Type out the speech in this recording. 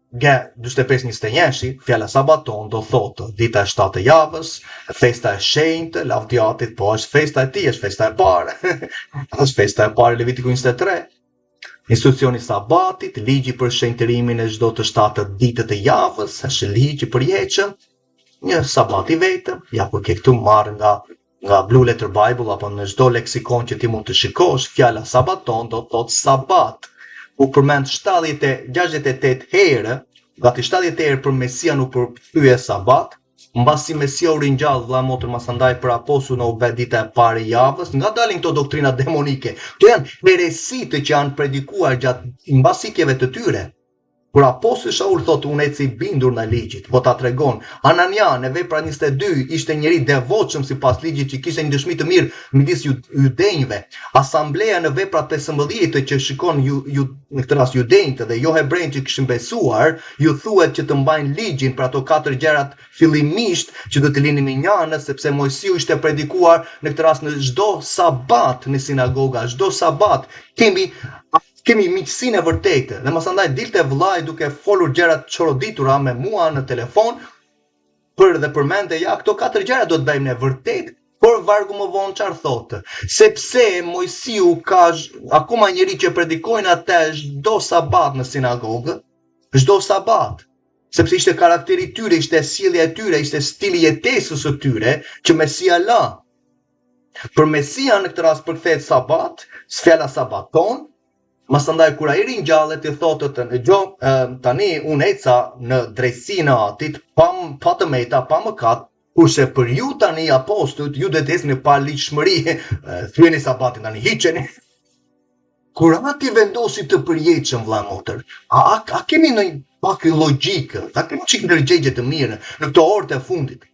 Nga 45-21, fjala sabaton do thotë dita e 7 e javës, festa e shenjtë, lavdiatit, po është festa e tij, është festa e parë. Është festa e parë e Levitiku 23. Institucioni sabatit, ligji për shenjtërimin e çdo të 7 ditët e javës, është ligj i përjetshëm. Një sabat i vetëm, ja ku ke këtu marrë nga Blue Letter Bible apo në çdo leksikon që ti mund të shikosh, fjala sabaton do thotë sabat. U përmend 68 herë, gati 70 herë për Mesian u përkthye sabat, mbasi Mesia u ringjall vëlla motër masandaj për apostull në u bë dita e parë e javës, nga dalin këto doktrina demonike. Këto janë heresitë që janë predikuar gjatë mbasikjeve të tyre. Kur apostulli Shaul thotë unë eci i bindur ndaj ligjit, po ta tregon. Anania në vepra 22 ishte njëri devotshëm sipas ligjit që kishte një dëshmi të mirë midis judenjve. Asambleja në vepra 15 që shikon në këtë rast judenjtë dhe jo hebrejt që kishin besuar, ju thuhet që të mbajnë ligjin për ato 4 gjërat fillimisht që do të lini minjanës, sepse Mojsiu ishte predikuar në këtë rast në çdo sabat në sinagoga, çdo sabat kemi miqësinë e vërtetë. Dhe masandaj dilte vllai duke folur gjërat çoroditura me mua në telefon dhe përmende ja këto 4 gjëra do të bëjmë ne vërtet, por vargu më vonë çfarë thotë? Sepse Mojsiu ka akoma njerëz që predikojnë atë çdo sabat në sinagogë, çdo sabat. Sepse ishte karakteri i tyre, ishte sjellja e tyre, ishte stili jetesës së tyre që Mesia la. Për Mesia në këtë rast përkthehet sabat, fjala sabaton. Masandaj kur ai ringjallet i thotë tani unë eca në drejtsinë e atit, pa të meta, pa mëkat, kurse për ju tani apostujt, ju do të ecni pa ligjshmëri, thyeni sabatin tani hiqeni. Kur ati vendosi të përjetshëm vëlla motër, a kemi ndonjë pak logjikë, a kemi çik ndërgjegje të mirë në këto orë të fundit?